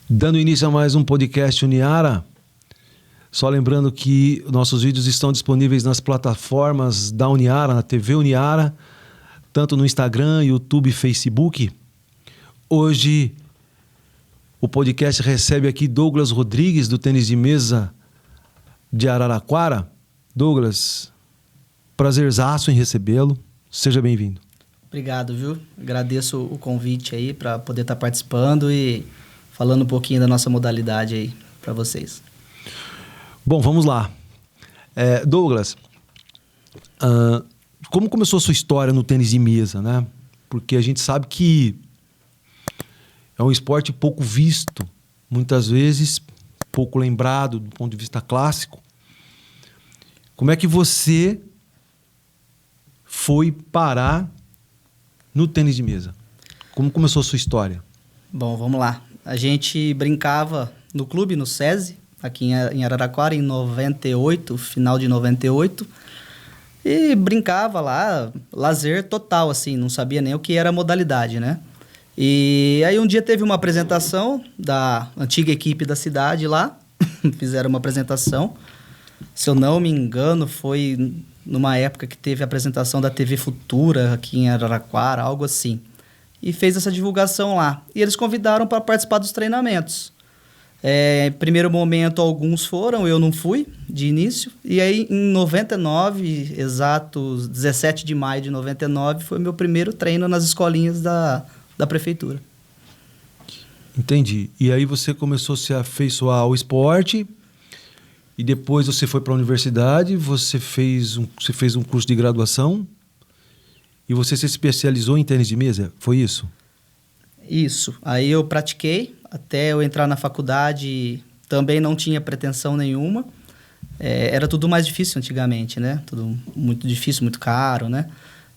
Dando início a mais um podcast Uniara, só lembrando que nossos vídeos estão disponíveis nas plataformas da Uniara, na TV Uniara, tanto no Instagram, YouTube e Facebook. Hoje o podcast recebe aqui Douglas Rodrigues, do tênis de mesa de Araraquara. Douglas, prazerzaço em recebê-lo. Seja bem-vindo. Obrigado, viu? Agradeço o convite aí para poder estar participando e falando um pouquinho da nossa modalidade aí para vocês. Bom, vamos lá. Douglas, como começou a sua história no tênis de mesa, né? Porque a gente sabe que é um esporte pouco visto, muitas vezes pouco lembrado do ponto de vista clássico. Como é que você foi parar no tênis de mesa? Como começou a sua história? Bom, vamos lá. A gente brincava no clube, no SESI, aqui em Araraquara, em 98, final de 98. E brincava lá, lazer total, assim, não sabia nem o que era a modalidade, né? E aí um dia teve uma apresentação da antiga equipe da cidade lá, fizeram uma apresentação. Se eu não me engano, foi numa época que teve a apresentação da TV Futura aqui em Araraquara, algo assim. E fez essa divulgação lá. E eles convidaram para participar dos treinamentos. Em primeiro momento, alguns foram, eu não fui, de início. E aí, em 99, exatos 17 de maio de 99, foi meu primeiro treino nas escolinhas da prefeitura. Entendi. E aí você começou a se afeiçoar ao esporte, e depois você foi para a universidade, você fez um curso de graduação, e você se especializou em tênis de mesa, foi isso? Isso. Aí eu pratiquei, até eu entrar na faculdade, também não tinha pretensão nenhuma. Era tudo mais difícil antigamente, né? Tudo muito difícil, muito caro, né?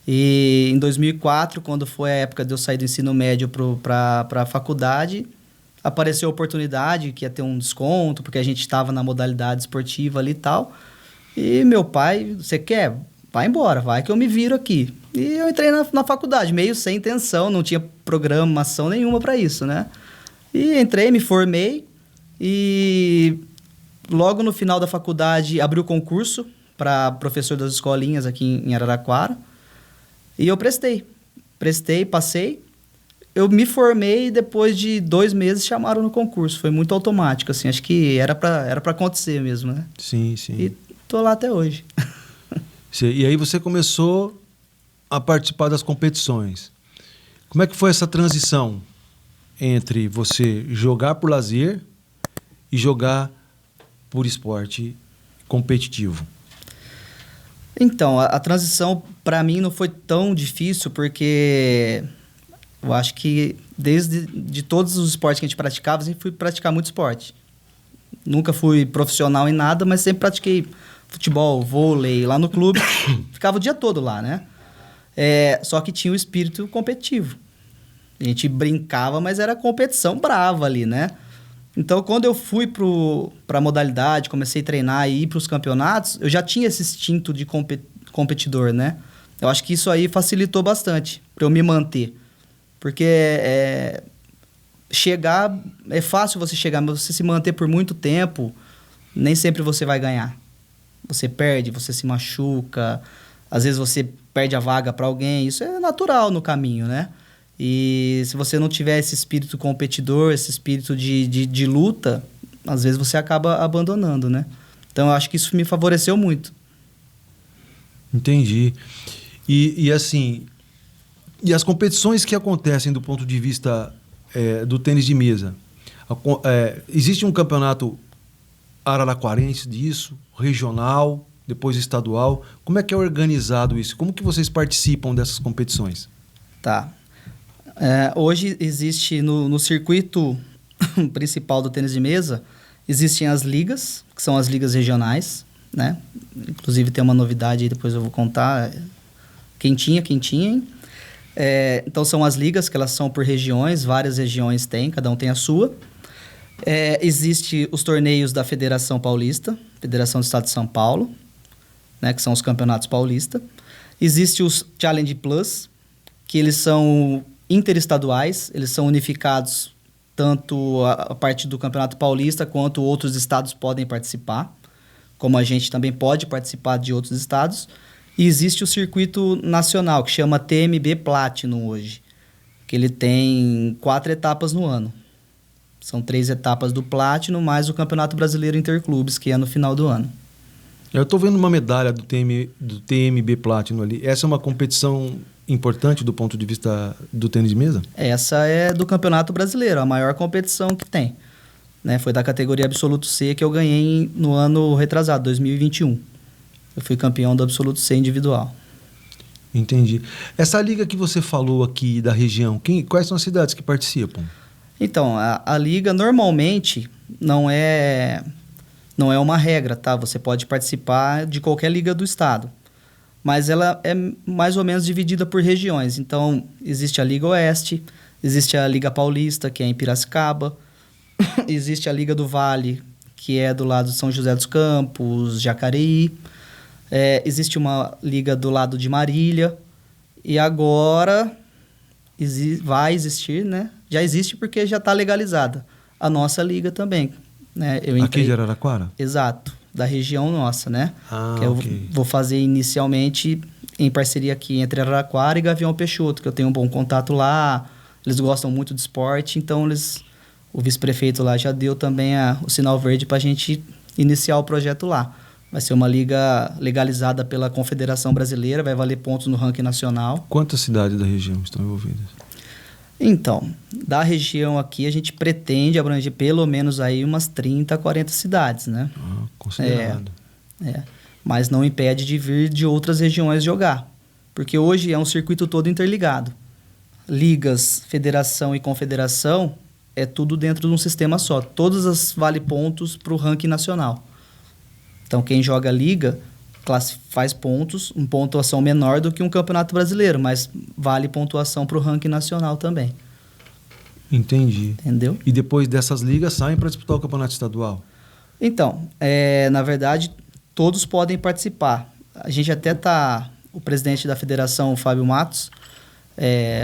E em 2004, quando foi a época de eu sair do ensino médio para a faculdade, apareceu a oportunidade que ia ter um desconto, porque a gente estava na modalidade esportiva ali e tal. E meu pai, você quer? Vai embora, vai que eu me viro aqui. E eu entrei na faculdade, meio sem intenção, não tinha programação nenhuma para isso, né? E entrei, me formei e logo no final da faculdade abriu concurso para professor das escolinhas aqui em Araraquara. E eu prestei, passei. Eu me formei e depois de 2 meses chamaram no concurso. Foi muito automático, assim. Acho que era pra acontecer mesmo, né? Sim, sim. E tô lá até hoje. E aí você começou a participar das competições. Como é que foi essa transição entre você jogar por lazer e jogar por esporte competitivo? Então, a transição para mim não foi tão difícil, porque eu acho que de todos os esportes que a gente praticava, eu sempre fui praticar muito esporte. Nunca fui profissional em nada, mas sempre pratiquei futebol, vôlei, lá no clube. Ficava o dia todo lá, né? Só que tinha o espírito competitivo. A gente brincava, mas era competição brava ali, né? Então, quando eu fui para a modalidade, comecei a treinar e ir para os campeonatos, eu já tinha esse instinto de competidor, né? Eu acho que isso aí facilitou bastante para eu me manter. Porque chegar, é fácil você chegar, mas você se manter por muito tempo, nem sempre você vai ganhar. Você perde, você se machuca, às vezes você perde a vaga para alguém, isso é natural no caminho, né? E se você não tiver esse espírito competidor, esse espírito de luta, às vezes você acaba abandonando, né? Então, eu acho que isso me favoreceu muito. Entendi. E assim, e as competições que acontecem do ponto de vista do tênis de mesa? Existe um campeonato araraquarense disso, regional, depois estadual. Como é que é organizado isso? Como que vocês participam dessas competições? Tá. Hoje existe no circuito principal do tênis de mesa, existem as ligas, que são as ligas regionais, né? Inclusive tem uma novidade aí, depois eu vou contar. Quentinha, hein? Então são as ligas, que elas são por regiões, várias regiões têm, cada um tem a sua. Existe os torneios da Federação Paulista, Federação do Estado de São Paulo, né? Que são os campeonatos paulistas. Existe os Challenge Plus, que eles são interestaduais, eles são unificados tanto a parte do Campeonato Paulista quanto outros estados podem participar, como a gente também pode participar de outros estados. E existe o circuito nacional, que chama TMB Platinum hoje, que ele tem 4 etapas no ano. São 3 etapas do Platinum, mais o Campeonato Brasileiro Interclubes, que é no final do ano. Eu estou vendo uma medalha do TMB Platinum ali. Essa é uma competição importante do ponto de vista do tênis de mesa? Essa é do Campeonato Brasileiro, a maior competição que tem. Né? Foi da categoria Absoluto C que eu ganhei no ano retrasado, 2021. Eu fui campeão do Absoluto C individual. Entendi. Essa liga que você falou aqui da região, quais são as cidades que participam? Então, a liga normalmente não é uma regra, tá? Você pode participar de qualquer liga do estado. Mas ela é mais ou menos dividida por regiões. Então, existe a Liga Oeste, existe a Liga Paulista, que é em Piracicaba, existe a Liga do Vale, que é do lado de São José dos Campos, Jacareí, existe uma liga do lado de Marília, e agora vai existir, né? Já existe porque já está legalizada a nossa liga também. Né? Aqui de Araraquara? Exato. Da região nossa, né? Que eu ok. vou fazer inicialmente em parceria aqui entre Araraquara e Gavião Peixoto, que eu tenho um bom contato lá, eles gostam muito de esporte, então o vice-prefeito lá já deu também o sinal verde para a gente iniciar o projeto lá. Vai ser uma liga legalizada pela Confederação Brasileira, vai valer pontos no ranking nacional. Quantas cidades da região estão envolvidas? Então, da região aqui a gente pretende abranger pelo menos aí umas 30, 40 cidades, né? Considerado. Mas não impede de vir de outras regiões jogar, porque hoje é um circuito todo interligado. Ligas, federação e confederação é tudo dentro de um sistema só. Todas as vale pontos para o ranking nacional. Então, quem joga liga faz pontos, uma pontuação menor do que um campeonato brasileiro, mas vale pontuação para o ranking nacional também. Entendi. Entendeu? E depois dessas ligas saem para disputar o campeonato estadual? Então, na verdade, todos podem participar. A gente até o presidente da federação, o Fábio Matos,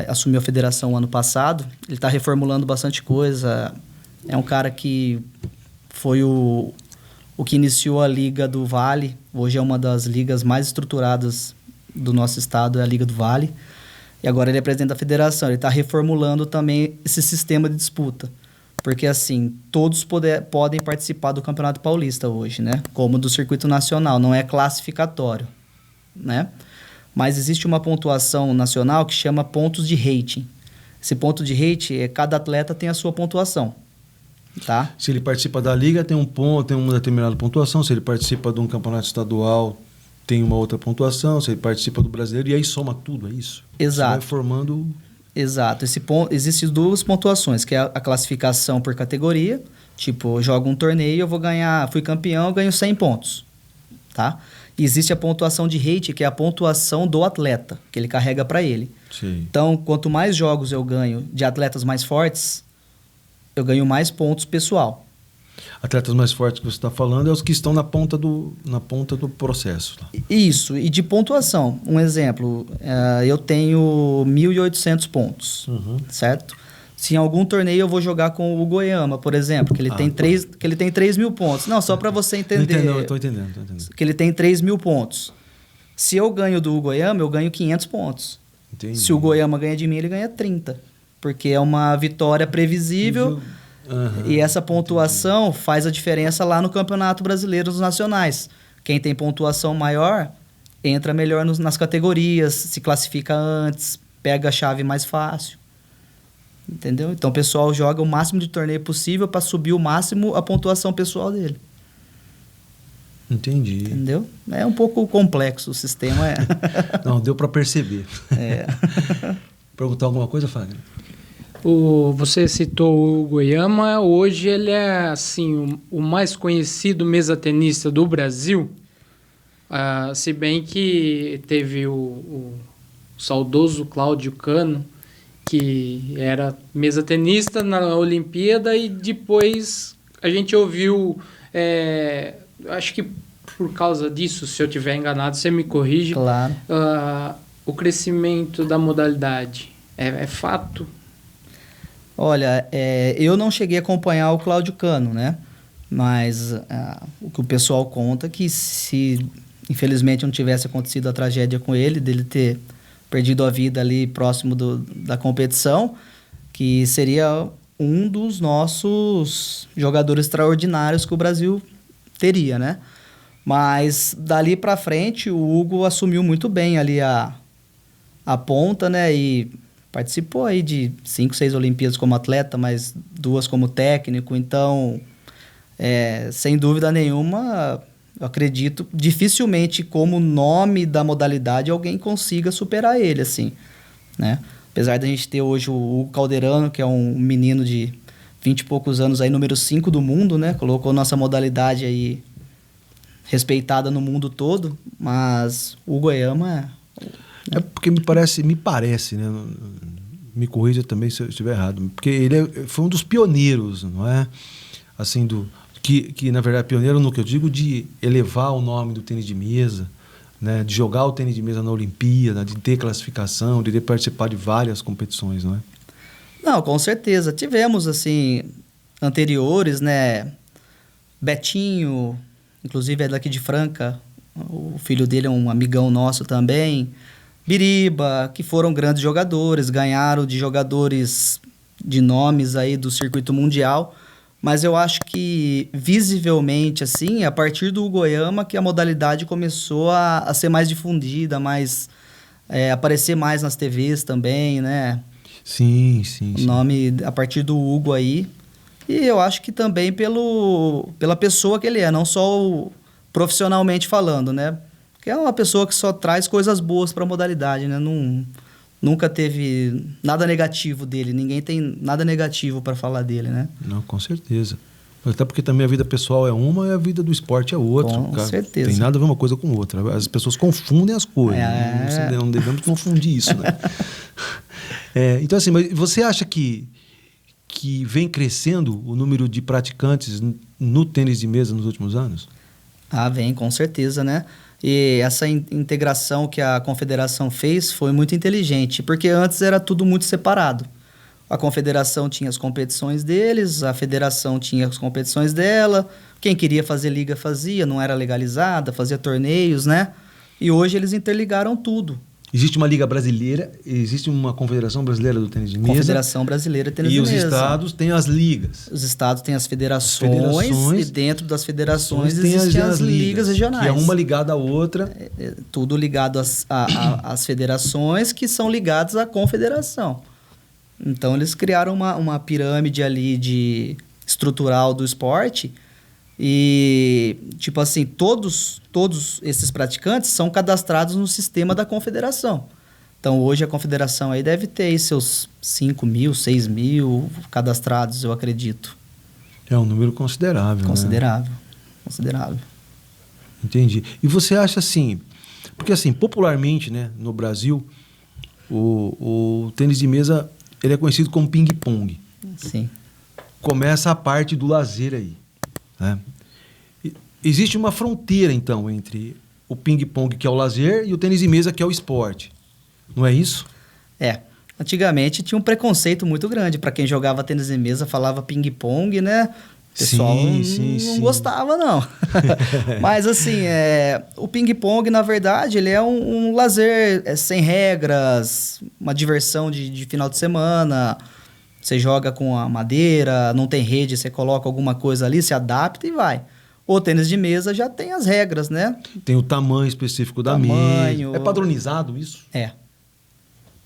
assumiu a federação ano passado. Ele está reformulando bastante coisa. É um cara que foi o que iniciou a Liga do Vale. Hoje é uma das ligas mais estruturadas do nosso estado, é a Liga do Vale. E agora ele é presidente da federação. Ele está reformulando também esse sistema de disputa. Porque, assim, todos podem participar do Campeonato Paulista hoje, né? Como do circuito nacional, não é classificatório, né? Mas existe uma pontuação nacional que chama pontos de rating. Esse ponto de rating, cada atleta tem a sua pontuação. Tá? Se ele participa da liga, tem uma determinada pontuação. Se ele participa de um campeonato estadual, tem uma outra pontuação. Se ele participa do brasileiro, e aí soma tudo, é isso? Exato. Você vai formando... Exato. Existem 2 pontuações, que é a classificação por categoria. Tipo, eu jogo um torneio, eu vou ganhar... Fui campeão, eu ganho 100 pontos. Tá? E existe a pontuação de rating, que é a pontuação do atleta, que ele carrega para ele. Sim. Então, quanto mais jogos eu ganho de atletas mais fortes, eu ganho mais pontos pessoal. Atletas mais fortes que você está falando é os que estão na ponta do processo. Tá? Isso, e de pontuação. Um exemplo, eu tenho 1.800 pontos, certo? Se em algum torneio eu vou jogar com o Goiama, por exemplo, que ele tem 3.000 pontos. Não, só para você entender. Não, eu estou entendendo. Que ele tem 3.000 pontos. Se eu ganho do Goiama, eu ganho 500 pontos. Entendi. Se o Goiama ganha de mim, ele ganha 30. Porque é uma vitória previsível e essa pontuação faz a diferença lá no Campeonato Brasileiro dos Nacionais. Quem tem pontuação maior entra melhor nas categorias, se classifica antes, pega a chave mais fácil. Entendeu? Então o pessoal joga o máximo de torneio possível para subir o máximo a pontuação pessoal dele. Entendi. Entendeu? É um pouco complexo o sistema. Não, deu para perceber. Perguntar alguma coisa, Fagner? Você citou o Goiama, hoje ele é assim, o mais conhecido mesa-tenista do Brasil, se bem que teve o saudoso Cláudio Cano, que era mesa-tenista na Olimpíada, e depois a gente ouviu, acho que por causa disso, se eu estiver enganado, você me corrige, claro. O crescimento da modalidade é fato? Olha, eu não cheguei a acompanhar o Cláudio Cano, né? Mas o que o pessoal conta é que se infelizmente não tivesse acontecido a tragédia com ele, dele ter perdido a vida ali próximo da competição, que seria um dos nossos jogadores extraordinários que o Brasil teria, né? Mas dali para frente o Hugo assumiu muito bem ali a ponta, né? E participou aí de 5, 6 Olimpíadas como atleta, mas 2 como técnico. Então, sem dúvida nenhuma, eu acredito, dificilmente como nome da modalidade alguém consiga superar ele, assim, né? Apesar da gente ter hoje o Hugo Calderano, que é um menino de 20 e poucos anos aí, número 5 do mundo, né? Colocou nossa modalidade aí respeitada no mundo todo, mas o Goiama é porque me parece, né? Me corrija também se eu estiver errado, porque ele foi um dos pioneiros, não é? Assim, que na verdade é pioneiro no que eu digo de elevar o nome do tênis de mesa, né? De jogar o tênis de mesa na Olimpíada, de ter classificação, de ter participar de várias competições, não é? Não, com certeza. Tivemos, assim, anteriores, né? Betinho, inclusive é daqui de Franca, o filho dele é um amigão nosso também. Biriba, que foram grandes jogadores, ganharam de jogadores de nomes aí do circuito mundial, mas eu acho que visivelmente, assim, a partir do Goiama que a modalidade começou a ser mais difundida, mais aparecer mais nas TVs também, né? Sim. O nome a partir do Hugo aí. E eu acho que também pela pessoa que ele é, não só profissionalmente falando, né? Que é uma pessoa que só traz coisas boas para a modalidade, né? Nunca teve nada negativo dele, ninguém tem nada negativo para falar dele, né? Não, com certeza. Até porque também a vida pessoal é uma e a vida do esporte é outra. Com certeza. Tem nada a ver uma coisa com outra. As pessoas confundem as coisas. Não devemos confundir isso, né? Então, assim, mas você acha que vem crescendo o número de praticantes no tênis de mesa nos últimos anos? Vem, com certeza, né? E essa integração que a confederação fez foi muito inteligente, porque antes era tudo muito separado. A confederação tinha as competições deles, a federação tinha as competições dela, quem queria fazer liga fazia, não era legalizada, fazia torneios, né? E hoje eles interligaram tudo. Existe uma liga brasileira, existe uma confederação brasileira do tênis de mesa. Confederação Brasileira de Tênis de Mesa. E os estados têm as ligas. Os estados têm as federações e dentro das federações existem as ligas regionais. Que é uma ligada à outra. Tudo ligado às federações que são ligadas à confederação. Então eles criaram uma pirâmide ali estrutural do esporte e, tipo assim, todos esses praticantes são cadastrados no sistema da confederação. Então, hoje a confederação aí deve ter aí seus 5 mil, 6 mil cadastrados, eu acredito. É um número considerável, Considerável, né? Considerável. Entendi. E você acha assim, porque assim, popularmente, né, no Brasil, o tênis de mesa, ele é conhecido como ping-pong. Sim. Começa a parte do lazer aí, né? Existe uma fronteira, então, entre o ping-pong, que é o lazer, e o tênis de mesa, que é o esporte. Não é isso? Antigamente tinha um preconceito muito grande. Para quem jogava tênis de mesa, falava ping-pong, né? O pessoal não gostava, não. Mas, assim, o ping-pong, na verdade, ele é um lazer sem regras, uma diversão de final de semana. Você joga com a madeira, não tem rede, você coloca alguma coisa ali, se adapta e vai. O tênis de mesa já tem as regras, né? Tem o tamanho específico da mesa. É padronizado isso?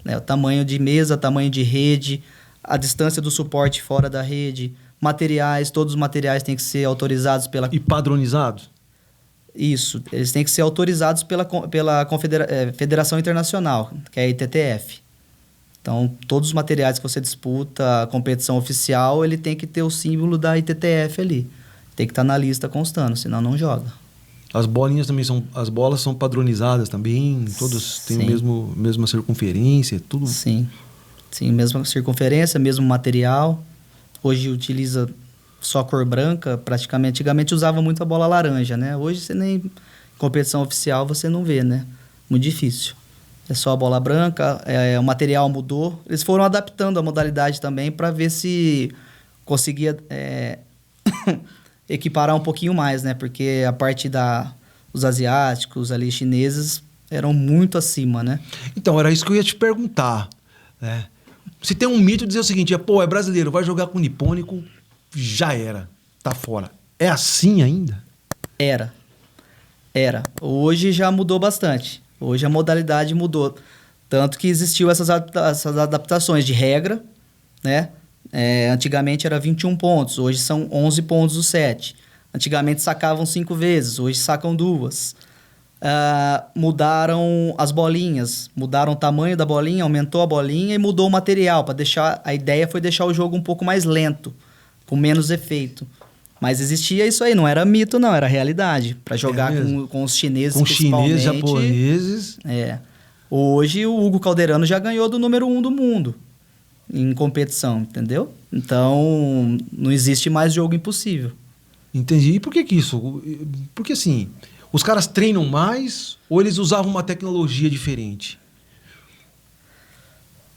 O tamanho de mesa, tamanho de rede, a distância do suporte fora da rede, materiais, todos os materiais têm que ser autorizados pela... E padronizados? Isso, eles têm que ser autorizados pela Federação Internacional, que é a ITTF. Então, todos os materiais que você disputa, a competição oficial, ele tem que ter o símbolo da ITTF ali. Tem que estar na lista constando, senão não joga. As bolinhas também as bolas são padronizadas também, todas têm mesma circunferência, tudo? Sim, mesma circunferência, mesmo material. Hoje utiliza só cor branca, praticamente. Antigamente usava muito a bola laranja, né? Hoje você nem competição oficial você não vê, né? Muito difícil. é só a bola branca, o material mudou. Eles foram adaptando a modalidade também para ver se conseguia equiparar um pouquinho mais, né? Porque a parte os asiáticos ali, chineses, eram muito acima, né? Então, era isso que eu ia te perguntar, né? Se tem um mito dizer o seguinte, é brasileiro, vai jogar com o nipônico, já era, tá fora. É assim ainda? Era. Hoje já mudou bastante. Hoje a modalidade mudou. Tanto que existiu essas adaptações de regra, né? Antigamente era 21 pontos, hoje são 11 pontos o set. Antigamente sacavam 5 vezes, hoje sacam 2. Mudaram as bolinhas, mudaram o tamanho da bolinha, aumentou a bolinha e mudou o material. A ideia foi deixar o jogo um pouco mais lento, com menos efeito. Mas existia isso aí, não era mito, não, era realidade. Para jogar com os chineses, com chineses, japoneses. Hoje o Hugo Calderano já ganhou do número 1 do mundo em competição, entendeu? Então, não existe mais jogo impossível. Entendi. E por que isso? Porque assim, os caras treinam mais ou eles usavam uma tecnologia diferente?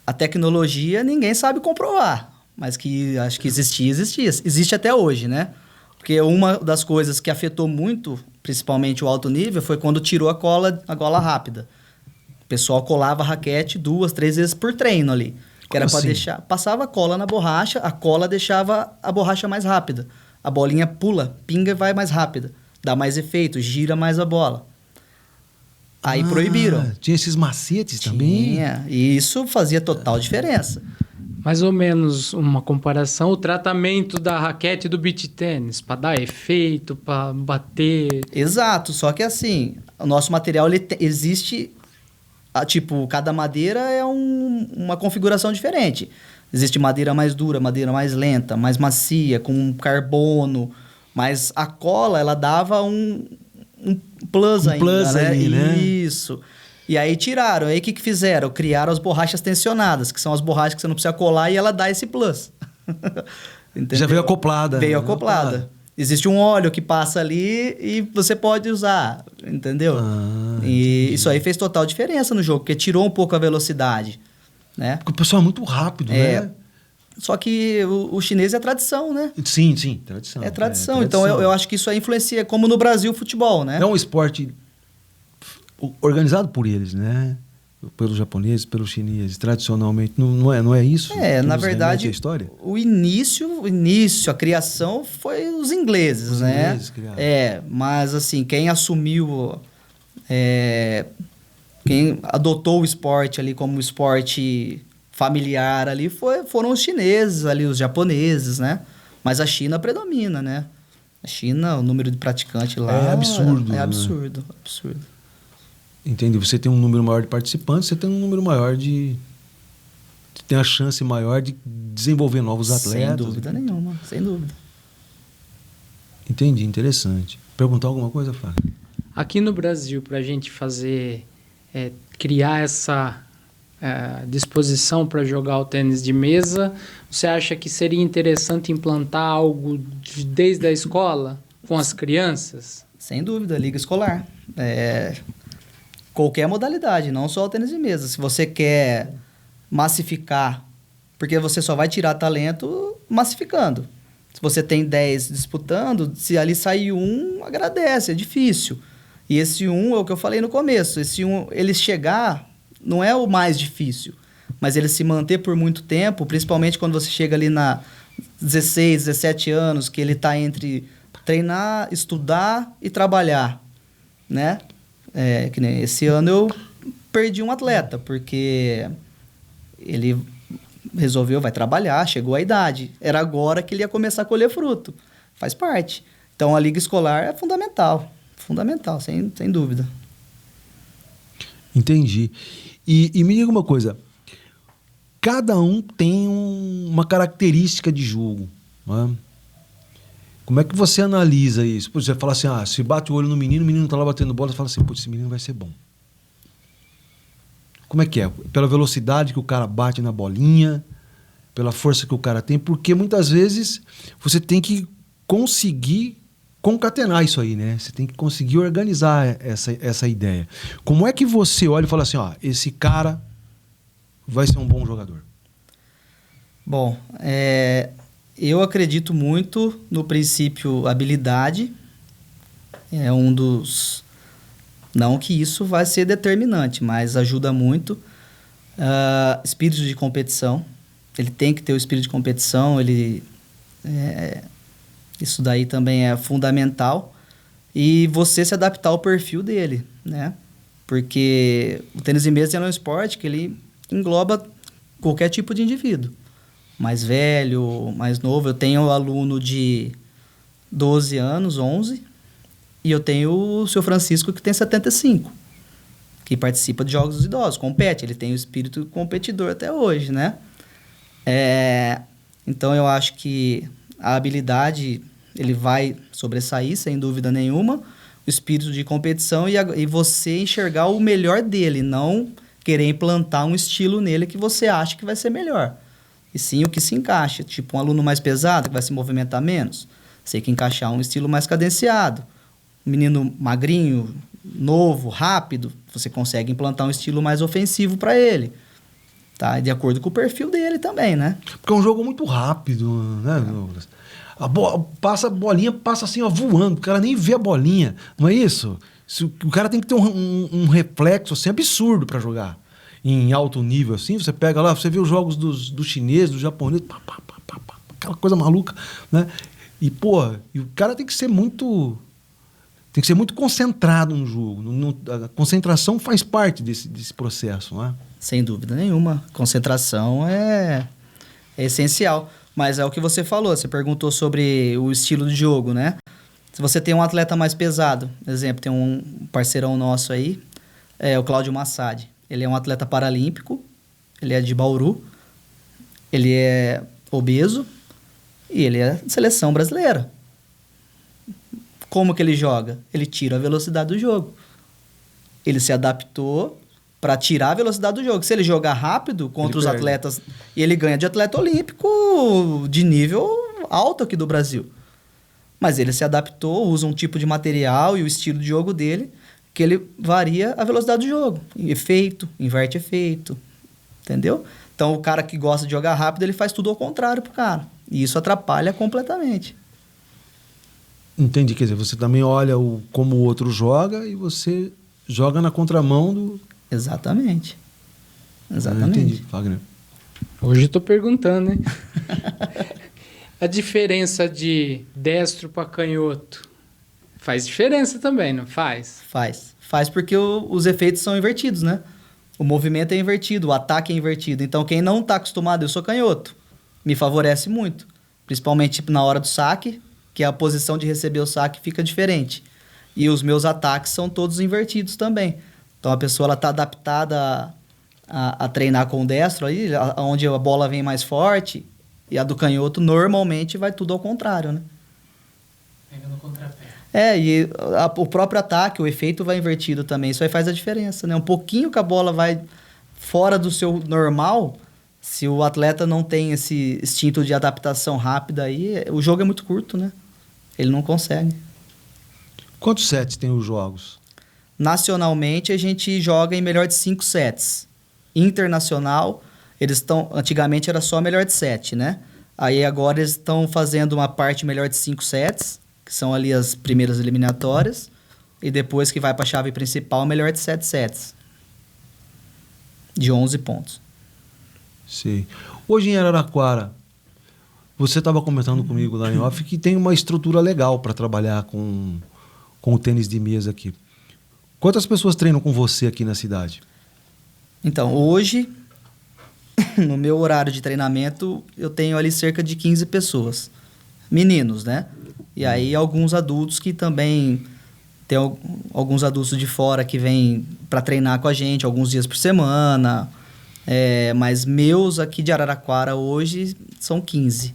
A tecnologia ninguém sabe comprovar, mas que acho que existia. Existe até hoje, né? Porque uma das coisas que afetou muito, principalmente o alto nível, foi quando tirou a gola rápida. O pessoal colava a raquete 2, 3 vezes por treino ali. Que era para deixar... Passava a cola na borracha, a cola deixava a borracha mais rápida. A bolinha pula, pinga e vai mais rápida. Dá mais efeito, gira mais a bola. Aí proibiram. Tinha esses macetes também? Tinha. E isso fazia total diferença. Mais ou menos uma comparação, o tratamento da raquete do beach tênis, para dar efeito, para bater... Exato, só que assim, o nosso material existe... Tipo, cada madeira é uma configuração diferente. Existe madeira mais dura, madeira mais lenta, mais macia, com carbono. Mas a cola, ela dava um plus ainda, plus né? ali, né? Isso. E aí tiraram. Aí o que fizeram? Criaram as borrachas tensionadas, que são as borrachas que você não precisa colar e ela dá esse plus. Já veio acoplada. Veio acoplada. Existe um óleo que passa ali e você pode usar, entendeu? E isso aí fez total diferença no jogo, porque tirou um pouco a velocidade, né? Porque o pessoal é muito rápido, né? Só que o chinês é tradição, né? Sim, tradição. É tradição. Então eu acho que isso aí influencia, como no Brasil o futebol, né? É um esporte organizado por eles, né? Pelos japoneses, pelos chineses, tradicionalmente. Não é isso? Na verdade, a história? o início, a criação foi os ingleses, né? Ingleses criaram. Mas assim, quem assumiu, quem adotou o esporte ali como esporte familiar ali foram os chineses ali, os japoneses, né? Mas a China predomina, né? A China, o número de praticantes lá... É absurdo. É absurdo. Entendi. Você tem um número maior de participantes, você tem um número maior de... Você tem a chance maior de desenvolver novos atletas. Sem dúvida nenhuma, sem dúvida. Entendi, interessante. Perguntar alguma coisa, Fábio? Aqui no Brasil, para a gente criar essa disposição para jogar o tênis de mesa, você acha que seria interessante implantar algo desde a escola, com as crianças? Sem dúvida, liga escolar. Qualquer modalidade, não só o tênis de mesa. Se você quer massificar, porque você só vai tirar talento massificando. Se você tem 10 disputando, se ali sair um, agradece, é difícil. E esse um é o que eu falei no começo. Esse um, ele chegar, não é o mais difícil, mas ele se manter por muito tempo, principalmente quando você chega ali na 16, 17 anos, que ele está entre treinar, estudar e trabalhar, né? Que nem esse ano eu perdi um atleta, porque ele vai trabalhar, chegou a idade. Era agora que ele ia começar a colher fruto. Faz parte. Então, a liga escolar é fundamental. Fundamental, sem dúvida. Entendi. E me diga uma coisa. Cada um tem uma característica de jogo, né? Como é que você analisa isso? Por exemplo, você fala assim, se bate o olho no menino, o menino está lá batendo bola, você fala assim, esse menino vai ser bom. Como é que é? Pela velocidade que o cara bate na bolinha, pela força que o cara tem, porque muitas vezes você tem que conseguir concatenar isso aí, né? Você tem que conseguir organizar essa ideia. Como é que você olha e fala assim, ó, esse cara vai ser um bom jogador? Bom, eu acredito muito no princípio habilidade. É um dos... Não que isso vai ser determinante, mas ajuda muito. Espírito de competição. Ele tem que ter o espírito de competição. Isso daí também é fundamental. E você se adaptar ao perfil dele, né? Porque o tênis de mesa é um esporte que ele engloba qualquer tipo de indivíduo. Mais velho, mais novo. Eu tenho um aluno de 12 anos, 11, e eu tenho o seu Francisco, que tem 75, que participa de jogos dos idosos, compete. Ele tem o espírito competidor até hoje, né? Então, eu acho que a habilidade, ele vai sobressair, sem dúvida nenhuma, o espírito de competição e você enxergar o melhor dele, não querer implantar um estilo nele que você acha que vai ser melhor. E sim o que se encaixa. Tipo, um aluno mais pesado, que vai se movimentar menos, você tem que encaixar um estilo mais cadenciado. Um menino magrinho, novo, rápido, você consegue implantar um estilo mais ofensivo para ele. Tá? De acordo com o perfil dele também, né? Porque é um jogo muito rápido, né, Douglas? A bolinha passa assim, ó, voando. O cara nem vê a bolinha. Não é isso? O cara tem que ter um reflexo assim, absurdo para jogar. Em alto nível, assim, você pega lá, você vê os jogos dos chineses, dos japoneses, aquela coisa maluca, né? E o cara tem que ser muito concentrado no jogo. A concentração faz parte desse processo, não é? Sem dúvida nenhuma. Concentração é essencial. Mas é o que você falou, você perguntou sobre o estilo de jogo, né? Se você tem um atleta mais pesado, exemplo, tem um parceirão nosso aí, o Cláudio Massad. Ele é um atleta paralímpico, ele é de Bauru, ele é obeso e ele é de seleção brasileira. Como que ele joga? Ele tira a velocidade do jogo. Ele se adaptou para tirar a velocidade do jogo. Se ele jogar rápido contra os atletas, ele ganha de atleta olímpico de nível alto aqui do Brasil. Mas ele se adaptou, usa um tipo de material e o estilo de jogo dele que ele varia a velocidade do jogo. Efeito, inverte efeito, entendeu? Então, o cara que gosta de jogar rápido, ele faz tudo ao contrário pro cara. E isso atrapalha completamente. Entendi. Quer dizer, você também olha como o outro joga e você joga na contramão do... Exatamente. Exatamente. Entendi, Wagner. Hoje eu tô perguntando, hein? A diferença de destro para canhoto faz diferença também, não faz? Faz porque os efeitos são invertidos, né? O movimento é invertido, o ataque é invertido. Então, quem não está acostumado, eu sou canhoto, me favorece muito. Principalmente na hora do saque, que a posição de receber o saque fica diferente. E os meus ataques são todos invertidos também. Então, a pessoa está adaptada a treinar com o destro, aí, onde a bola vem mais forte, e a do canhoto normalmente vai tudo ao contrário, né? Pega no contrapé. E o próprio ataque, o efeito vai invertido também. Isso aí faz a diferença, né? Um pouquinho que a bola vai fora do seu normal, se o atleta não tem esse instinto de adaptação rápida aí, o jogo é muito curto, né? Ele não consegue. Quantos sets tem os jogos? Nacionalmente, a gente joga em melhor de 5 sets. Internacional, antigamente era só melhor de 7, né? Aí agora eles estão fazendo uma parte melhor de 5 sets, que são ali as primeiras eliminatórias, e depois que vai para a chave principal, melhor de 7 sets. De 11 pontos. Sim. Hoje em Araraquara, você estava comentando comigo lá em off que tem uma estrutura legal para trabalhar com o tênis de mesa aqui. Quantas pessoas treinam com você aqui na cidade? Então, hoje, no meu horário de treinamento, eu tenho ali cerca de 15 pessoas. Meninos, né? E aí, alguns adultos que também... Tem alguns adultos de fora que vêm para treinar com a gente alguns dias por semana. Mas meus aqui de Araraquara hoje são 15.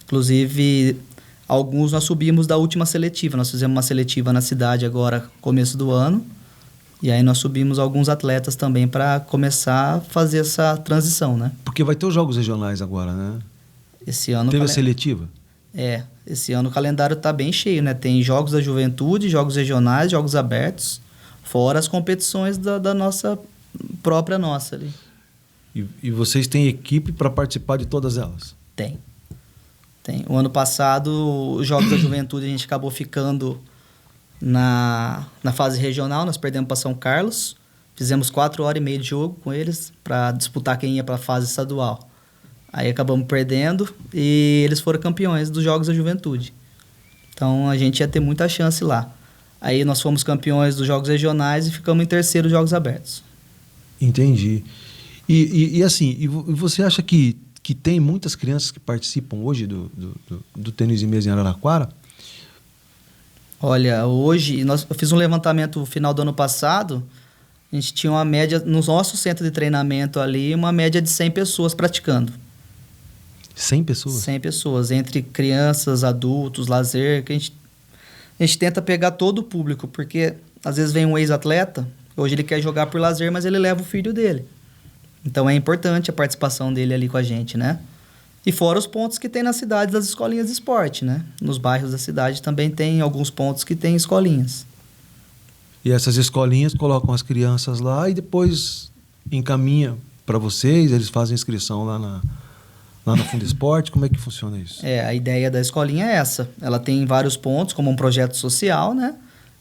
Inclusive, alguns nós subimos da última seletiva. Nós fizemos uma seletiva na cidade agora, começo do ano. E aí nós subimos alguns atletas também para começar a fazer essa transição, né? Porque vai ter os jogos regionais agora, né? Esse ano... Teve a seletiva? Esse ano o calendário tá bem cheio, né? Tem jogos da juventude, jogos regionais, jogos abertos, fora as competições da nossa própria ali. E vocês têm equipe para participar de todas elas? Tem. O ano passado, os jogos da juventude a gente acabou ficando na fase regional, nós perdemos para São Carlos, fizemos 4 horas e meia de jogo com eles para disputar quem ia para a fase estadual. Aí acabamos perdendo e eles foram campeões dos Jogos da Juventude. Então a gente ia ter muita chance lá. Aí nós fomos campeões dos Jogos Regionais e ficamos em terceiro dos Jogos Abertos. Entendi. E assim, você acha que tem muitas crianças que participam hoje do tênis de mesa em Araraquara? Olha, hoje, eu fiz um levantamento no final do ano passado, a gente tinha uma média, no nosso centro de treinamento ali, uma média de 100 pessoas praticando. 100 pessoas? 100 pessoas, entre crianças, adultos, lazer, que a gente tenta pegar todo o público, porque às vezes vem um ex-atleta, hoje ele quer jogar por lazer, mas ele leva o filho dele. Então é importante a participação dele ali com a gente, né? E fora os pontos que tem na cidade das escolinhas de esporte, né? Nos bairros da cidade também tem alguns pontos que tem escolinhas. E essas escolinhas colocam as crianças lá e depois encaminha para vocês, eles fazem inscrição lá no Fundo Esporte. Como é que funciona isso? A ideia da escolinha é essa. Ela tem vários pontos, como um projeto social, né?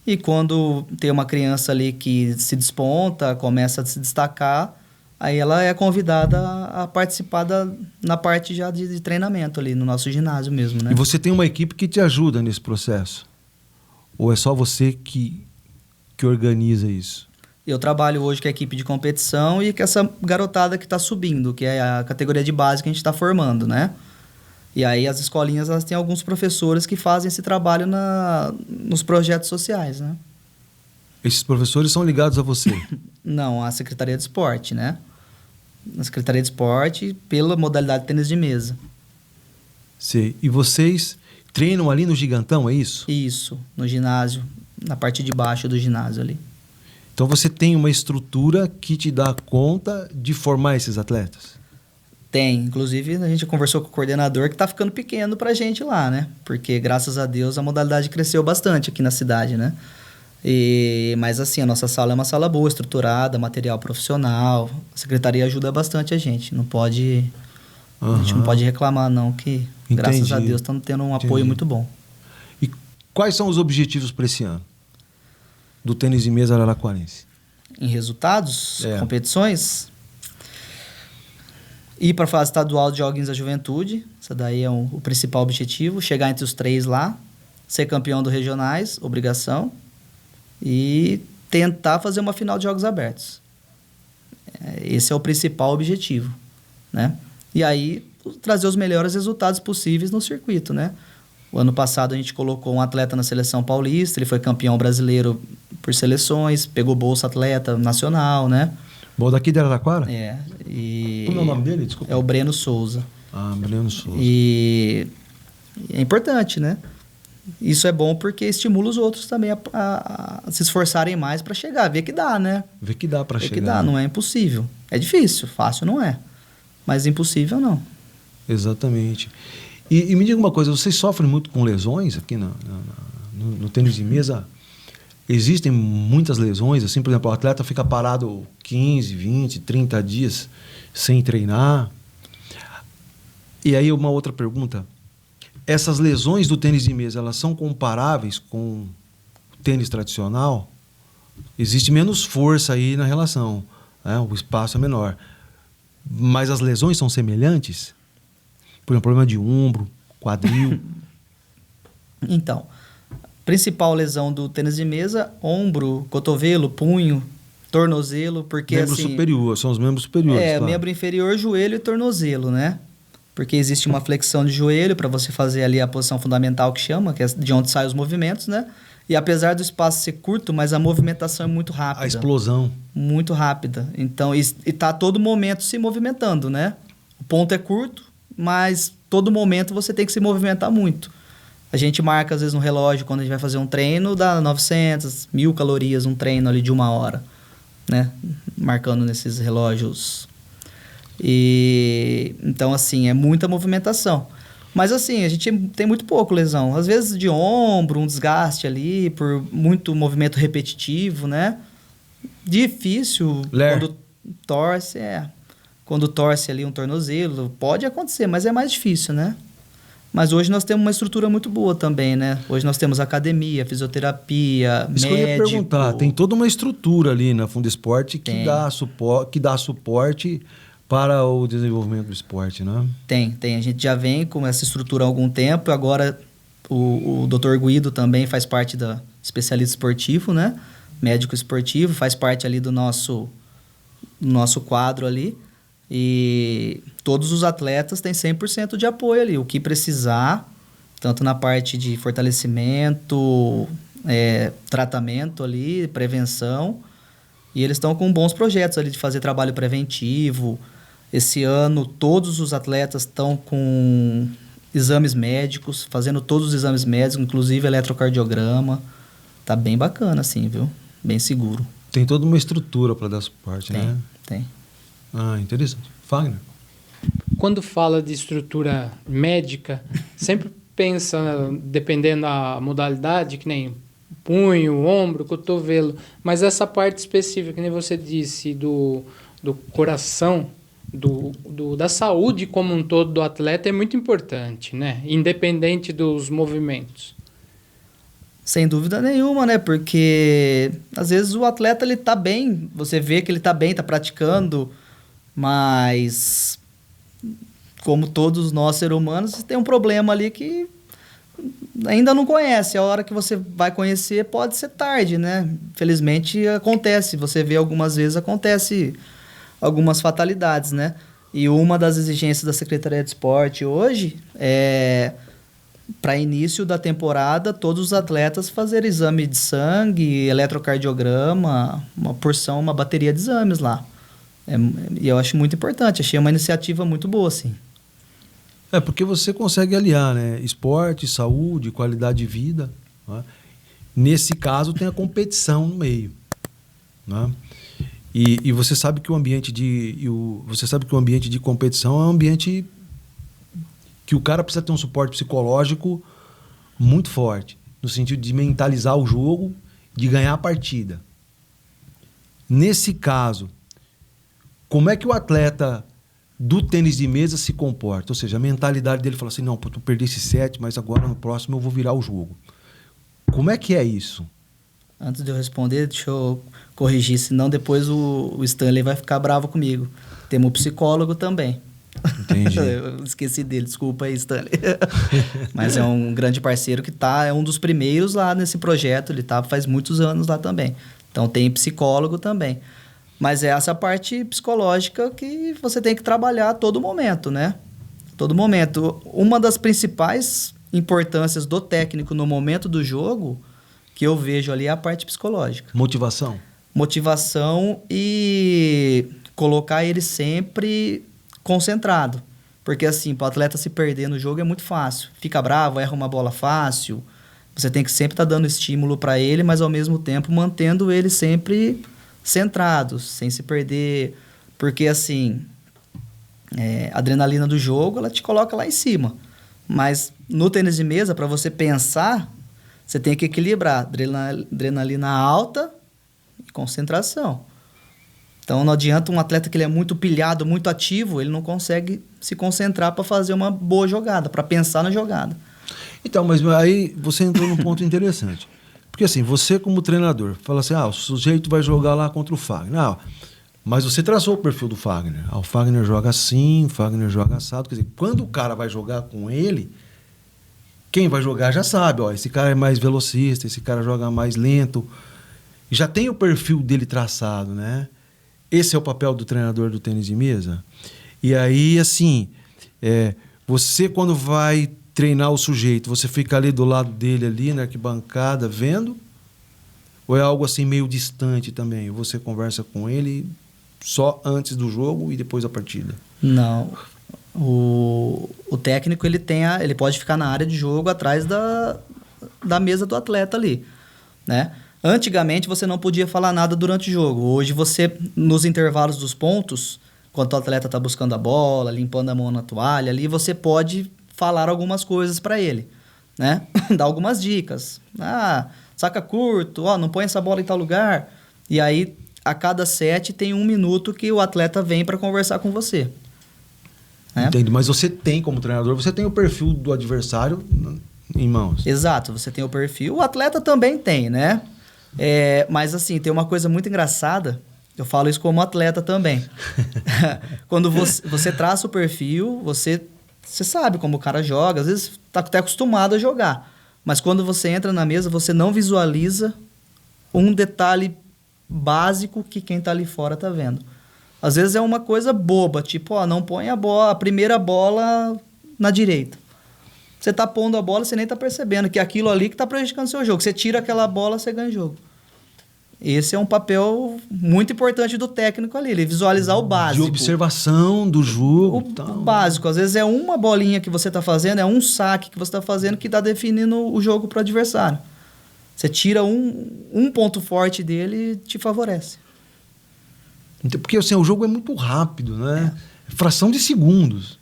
E quando tem uma criança ali que se desponta, começa a se destacar, aí ela é convidada a participar na parte já de treinamento ali, no nosso ginásio mesmo, né? E você tem uma equipe que te ajuda nesse processo? Ou é só você que organiza isso? Eu trabalho hoje com a equipe de competição e com essa garotada que está subindo, que é a categoria de base que a gente está formando, né? E aí as escolinhas, elas têm alguns professores que fazem esse trabalho nos projetos sociais, né? Esses professores são ligados a você? Não, a Secretaria de Esporte, né? Na Secretaria de Esporte, pela modalidade de tênis de mesa. Sei. E vocês treinam ali no Gigantão, é isso? Isso, no ginásio, na parte de baixo do ginásio ali. Então você tem uma estrutura que te dá conta de formar esses atletas? Tem. Inclusive, a gente conversou com o coordenador que está ficando pequeno para a gente lá, né? Porque, graças a Deus, a modalidade cresceu bastante aqui na cidade, né? Mas assim, a nossa sala é uma sala boa, estruturada, material profissional. A secretaria ajuda bastante a gente. Não pode... A gente não pode reclamar, não, que graças a Deus estamos tendo um apoio muito bom. E quais são os objetivos para esse ano do tênis de mesa araraquarense? Em resultados, competições, ir para a fase estadual de Joguinhos da Juventude. Essa daí é o principal objetivo. Chegar entre os 3 lá. Ser campeão do regionais, obrigação. E tentar fazer uma final de Jogos Abertos. Esse é o principal objetivo, né? E aí, trazer os melhores resultados possíveis no circuito, né? O ano passado a gente colocou um atleta na seleção paulista, ele foi campeão brasileiro por seleções, pegou bolsa atleta nacional, né? Bom, daqui de Araraquara? Como é o nome dele? Desculpa. É o Breno Souza. Breno Souza. E é importante, né? Isso é bom porque estimula os outros também a se esforçarem mais para chegar. Ver que dá, né? Ver que dá para chegar. Ver que dá, não é impossível. É difícil, fácil não é. Mas impossível não. Exatamente. E me diga uma coisa, vocês sofrem muito com lesões aqui no tênis de mesa? Existem muitas lesões, assim, por exemplo, o atleta fica parado 15, 20, 30 dias sem treinar. E aí uma outra pergunta, essas lesões do tênis de mesa, elas são comparáveis com o tênis tradicional? Existe menos força aí na relação, né? O espaço é menor. Mas as lesões são semelhantes? Por exemplo, problema de ombro, quadril. Então, principal lesão do tênis de mesa, ombro, cotovelo, punho, tornozelo, porque membro assim... superior, são os membros superiores. Claro. Membro inferior, joelho e tornozelo, né? Porque existe uma flexão de joelho para você fazer ali a posição fundamental que chama, que é de onde saem os movimentos, né? E apesar do espaço ser curto, mas a movimentação é muito rápida. A explosão. Muito rápida. Então, e tá a todo momento se movimentando, né? O ponto é curto, mas todo momento você tem que se movimentar muito. A gente marca, às vezes, no relógio, quando a gente vai fazer um treino, dá 900, 1000 calorias, um treino ali de 1 hora, né? Marcando nesses relógios. Então, assim, é muita movimentação. Mas assim, a gente tem muito pouco lesão. Às vezes de ombro, um desgaste ali, por muito movimento repetitivo, né? Difícil quando torce, Quando torce ali um tornozelo, pode acontecer, mas é mais difícil, né? Mas hoje nós temos uma estrutura muito boa também, né? Hoje nós temos academia, fisioterapia, Isso médico. que eu ia perguntar, tem toda uma estrutura ali na Fundesporte que dá suporte para o desenvolvimento do esporte, né? Tem. A gente já vem com essa estrutura há algum tempo. Agora o Dr. Guido também faz parte da especialista esportivo, né? Médico esportivo, faz parte ali do nosso quadro ali. E todos os atletas têm 100% de apoio ali. O que precisar, tanto na parte de fortalecimento, tratamento ali, prevenção. E eles estão com bons projetos ali de fazer trabalho preventivo. Esse ano, todos os atletas estão com exames médicos, fazendo todos os exames médicos, inclusive eletrocardiograma. Tá bem bacana, assim, viu? Bem seguro. Tem toda uma estrutura para dar suporte, né? Tem. Ah, interessante. Fagner? Quando fala de estrutura médica, sempre pensa, dependendo da modalidade, que nem punho, ombro, cotovelo, mas essa parte específica, que nem você disse, do coração, da saúde como um todo do atleta é muito importante, né? Independente dos movimentos. Sem dúvida nenhuma, né? Porque às vezes o atleta ele tá bem, você vê que ele tá bem, tá praticando, mas como todos nós seres humanos, tem um problema ali que ainda não conhece. A hora que você vai conhecer pode ser tarde, né? Felizmente acontece, você vê algumas vezes acontece algumas fatalidades, né? E uma das exigências da Secretaria de Esporte hoje é, para início da temporada, todos os atletas fazerem exame de sangue, eletrocardiograma, uma bateria de exames lá. E eu acho muito importante, achei uma iniciativa muito boa, sim. Porque você consegue aliar, né? Esporte, saúde, qualidade de vida. Né? Nesse caso, tem a competição no meio. Né? E você sabe que o ambiente de competição é um ambiente que o cara precisa ter um suporte psicológico muito forte, no sentido de mentalizar o jogo, de ganhar a partida. Nesse caso, como é que o atleta do tênis de mesa se comporta? Ou seja, a mentalidade dele fala assim, não, tu perdi esse set, mas agora no próximo eu vou virar o jogo. Como é que é isso? Antes de eu responder, deixa eu corrigir, senão depois o Stanley vai ficar bravo comigo. Temos um psicólogo também. Entendi. Eu esqueci dele, desculpa aí, Stanley. Mas é um grande parceiro que é um dos primeiros lá nesse projeto, ele faz muitos anos lá também. Então tem psicólogo também. Mas é essa parte psicológica que você tem que trabalhar a todo momento, né? Todo momento. Uma das principais importâncias do técnico no momento do jogo, que eu vejo ali, é a parte psicológica. Motivação? Motivação e colocar ele sempre concentrado. Porque assim, para o atleta se perder no jogo é muito fácil. Fica bravo, erra uma bola fácil. Você tem que sempre estar dando estímulo para ele, mas ao mesmo tempo mantendo ele sempre centrado, sem se perder. Porque assim, a adrenalina do jogo, ela te coloca lá em cima. Mas no tênis de mesa, para você pensar, você tem que equilibrar adrenalina alta e concentração. Então não adianta um atleta que ele é muito pilhado, muito ativo, ele não consegue se concentrar para fazer uma boa jogada, para pensar na jogada. Então, mas aí você entrou num ponto interessante. Porque assim, você como treinador, fala assim, o sujeito vai jogar lá contra o Fagner. Mas você traçou o perfil do Fagner. O Fagner joga assim, o Fagner joga assado. Quer dizer, quando o cara vai jogar com ele, quem vai jogar já sabe, esse cara é mais velocista, esse cara joga mais lento. Já tem o perfil dele traçado, né? Esse é o papel do treinador do tênis de mesa. E aí, assim, você quando vai treinar o sujeito, você fica ali do lado dele, ali na arquibancada, vendo? Ou é algo assim meio distante também? Você conversa com ele só antes do jogo e depois da partida? Não. O técnico, ele pode ficar na área de jogo atrás da mesa do atleta ali, né? Antigamente, você não podia falar nada durante o jogo. Hoje, você, nos intervalos dos pontos, quando o atleta está buscando a bola, limpando a mão na toalha, ali você pode falar algumas coisas para ele, né? Dar algumas dicas. Saca curto, não põe essa bola em tal lugar. E aí, a cada set tem 1 minuto que o atleta vem para conversar com você. Né? Entendo, mas você tem, como treinador, você tem o perfil do adversário em mãos. Exato, você tem o perfil. O atleta também tem, né? Mas assim, tem uma coisa muito engraçada. Eu falo isso como atleta também. Quando você traça o perfil, você sabe como o cara joga. Às vezes está até acostumado a jogar. Mas quando você entra na mesa, você não visualiza um detalhe básico que quem está ali fora está vendo. Às vezes é uma coisa boba, tipo, não põe a primeira bola na direita. Você tá pondo a bola, você nem tá percebendo que é aquilo ali que tá prejudicando o seu jogo. Você tira aquela bola, você ganha o jogo. Esse é um papel muito importante do técnico ali, ele visualizar o básico. De observação do jogo. O básico. Às vezes é uma bolinha que você tá fazendo, é um saque que você tá fazendo que tá definindo o jogo pro adversário. Você tira um ponto forte dele e te favorece. Porque assim, o jogo é muito rápido, né? Fração de segundos.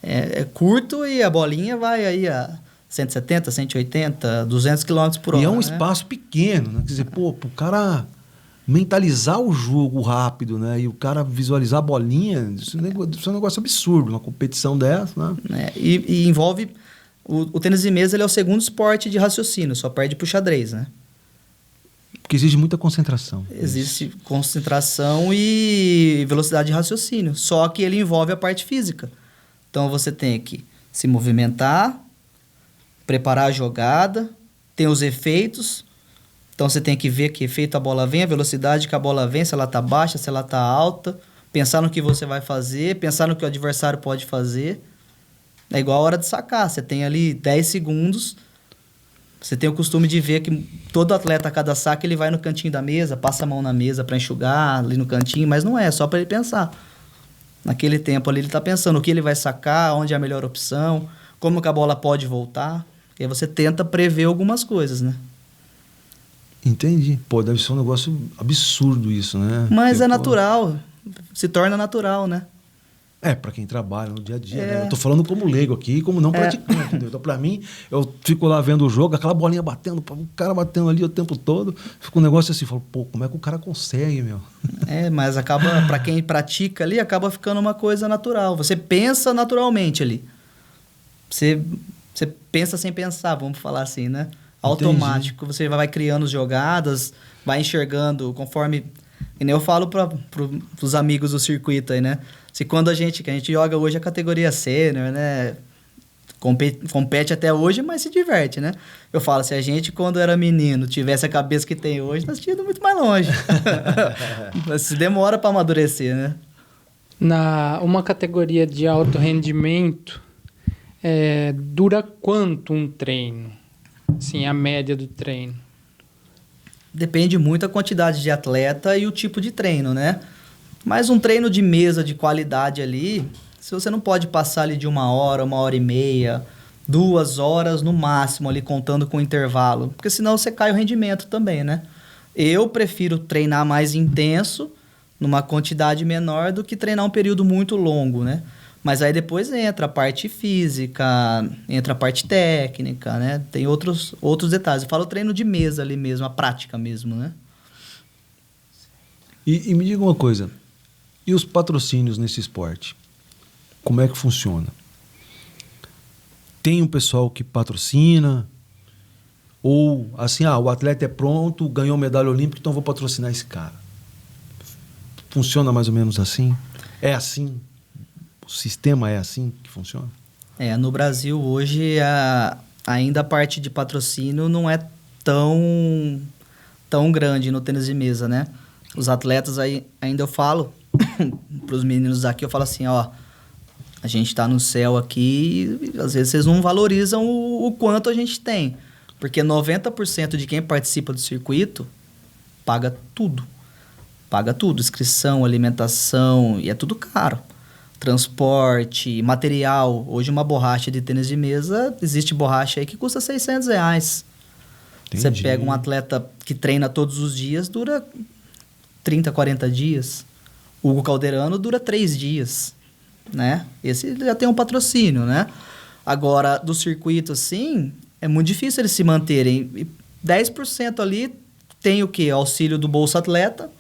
É curto e a bolinha vai aí a 170, 180, 200 km por hora. E é um espaço pequeno, né? Quer dizer, pro cara mentalizar o jogo rápido, né? E o cara visualizar a bolinha, isso é um negócio absurdo, uma competição dessa, né? E envolve... O tênis de mesa ele é o segundo esporte de raciocínio, só perde pro xadrez, né? Porque exige muita concentração. Existe concentração e velocidade de raciocínio. Só que ele envolve a parte física. Então, você tem que se movimentar, preparar a jogada, tem os efeitos. Então, você tem que ver que efeito a bola vem, a velocidade que a bola vem, se ela está baixa, se ela está alta. Pensar no que você vai fazer, pensar no que o adversário pode fazer. É igual a hora de sacar. Você tem ali 10 segundos... Você tem o costume de ver que todo atleta, a cada saque, ele vai no cantinho da mesa, passa a mão na mesa para enxugar ali no cantinho, mas não é só para ele pensar. Naquele tempo ali ele está pensando o que ele vai sacar, onde é a melhor opção, como que a bola pode voltar. E aí você tenta prever algumas coisas, né? Entendi. Pô, deve ser um negócio absurdo isso, né? Mas é natural, se torna natural, né? Para quem trabalha no dia a dia, né? Eu tô falando como leigo aqui, como não praticante, entendeu? Então, pra mim, eu fico lá vendo o jogo, aquela bolinha batendo, o cara batendo ali o tempo todo, fica um negócio assim, falo, pô, como é que o cara consegue, meu? Mas acaba, pra quem pratica ali, acaba ficando uma coisa natural. Você pensa naturalmente ali. Você pensa sem pensar, vamos falar assim, né? Automático. Entendi. Você vai criando jogadas, vai enxergando conforme... E nem eu falo para os amigos do circuito aí, né? Se quando a gente joga hoje a categoria sênior, né? Compete até hoje, mas se diverte, né? Eu falo, se a gente, quando era menino, tivesse a cabeça que tem hoje, nós tínhamos ido muito mais longe. Mas demora para amadurecer, né? Uma categoria de alto rendimento, dura quanto um treino? Assim, a média do treino. Depende muito da quantidade de atleta e o tipo de treino, né? Mas um treino de mesa de qualidade ali, se você não pode passar ali de 1 hora, 1h30, 2 horas no máximo ali, contando com intervalo. Porque senão você cai o rendimento também, né? Eu prefiro treinar mais intenso, numa quantidade menor, do que treinar um período muito longo, né? Mas aí depois entra a parte física, entra a parte técnica, né? Tem outros detalhes. Eu falo treino de mesa ali mesmo, a prática mesmo, né? E me diga uma coisa, e os patrocínios nesse esporte? Como é que funciona? Tem um pessoal que patrocina? Ou assim, o atleta é pronto, ganhou medalha olímpica, então vou patrocinar esse cara. Funciona mais ou menos assim? É assim? O sistema é assim que funciona? No Brasil hoje ainda a parte de patrocínio não é tão grande no tênis de mesa, né? Os atletas aí, ainda eu falo para os meninos aqui, eu falo assim, a gente está no céu aqui e às vezes vocês não valorizam o quanto a gente tem. Porque 90% de quem participa do circuito paga tudo. Paga tudo, inscrição, alimentação, e é tudo caro. Transporte, material. Hoje uma borracha de tênis de mesa, existe borracha aí que custa R$600. Você pega um atleta que treina todos os dias, dura 30, 40 dias. O Hugo Calderano dura 3 dias, né? Esse já tem um patrocínio, né? Agora, do circuito, assim, é muito difícil eles se manterem. E 10% ali tem o quê? Auxílio do Bolsa Atleta,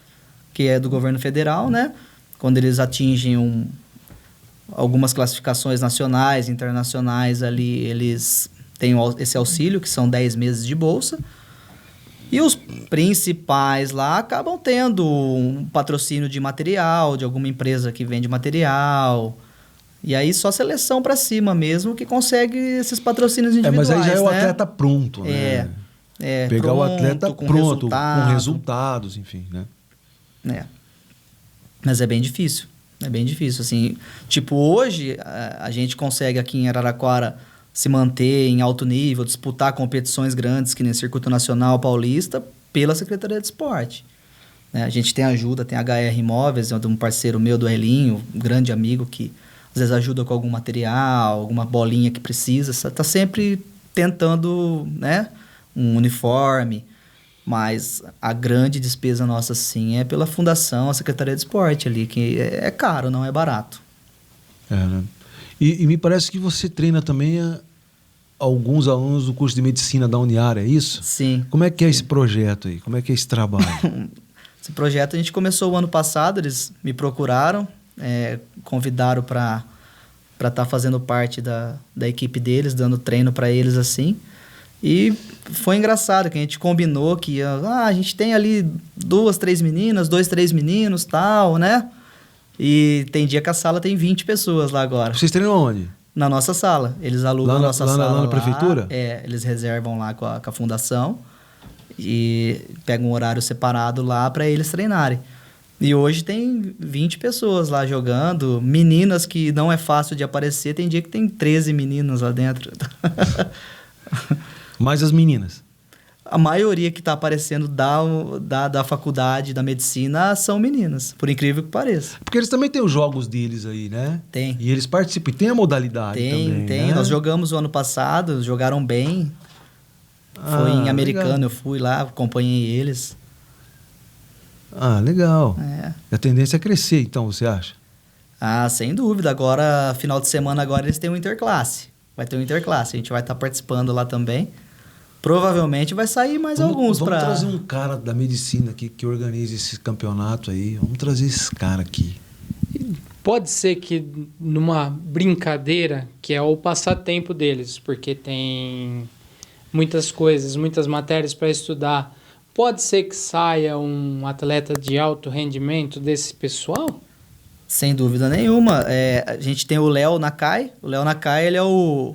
que é do governo federal, né? Quando eles atingem algumas classificações nacionais, internacionais ali, eles têm esse auxílio, que são 10 meses de bolsa. E os principais lá acabam tendo um patrocínio de material, de alguma empresa que vende material. E aí só seleção para cima mesmo que consegue esses patrocínios individuais, mas aí já é o né? atleta pronto, né? Pegar pronto, o atleta com pronto, com resultados, enfim, né? Mas é bem difícil. É bem difícil, assim. Tipo, hoje a gente consegue aqui em Araraquara se manter em alto nível, disputar competições grandes, que nem Circuito Nacional Paulista, pela Secretaria de Esporte. Né? A gente tem ajuda, tem a HR Imóveis, é um parceiro meu do Elinho, um grande amigo que às vezes ajuda com algum material, alguma bolinha que precisa. Está sempre tentando, né, um uniforme. Mas a grande despesa nossa, sim, é pela fundação, a Secretaria de Esporte ali, que é caro, não é barato. Né? E me parece que você treina também alguns alunos do curso de medicina da Uniara, é isso? Sim. Como é que é esse projeto aí? Como é que é esse trabalho? Esse projeto a gente começou o ano passado, eles me procuraram, convidaram para estar fazendo parte da equipe deles, dando treino para eles assim. E foi engraçado que a gente combinou que a gente tem ali 2, 3 meninas, 2, 3 meninos, tal, né? E tem dia que a sala tem 20 pessoas lá agora. Vocês treinam onde? Na nossa sala. Eles alugam a nossa sala lá na prefeitura? Eles reservam lá com a fundação e pegam um horário separado lá para eles treinarem. E hoje tem 20 pessoas lá jogando, meninas que não é fácil de aparecer, tem dia que tem 13 meninas lá dentro. Mais as meninas? A maioria que está aparecendo da faculdade, da medicina, são meninas, por incrível que pareça. Porque eles também têm os jogos deles aí, né? Tem. E eles participam, e tem a modalidade também, Tem. Né? Nós jogamos o ano passado, jogaram bem. Foi em Americano, legal. Eu fui lá, acompanhei eles. Legal. A tendência é crescer, então, você acha? Sem dúvida. Agora, final de semana, agora eles têm um interclasse. Vai ter um interclasse, a gente vai estar participando lá também. Provavelmente vai sair mais alguns para... Vamos trazer um cara da medicina aqui que organiza esse campeonato aí. Vamos trazer esse cara aqui. Pode ser que numa brincadeira, que é o passatempo deles, porque tem muitas coisas, muitas matérias para estudar, pode ser que saia um atleta de alto rendimento desse pessoal? Sem dúvida nenhuma. A gente tem o Léo Nakai. O Léo Nakai, ele é o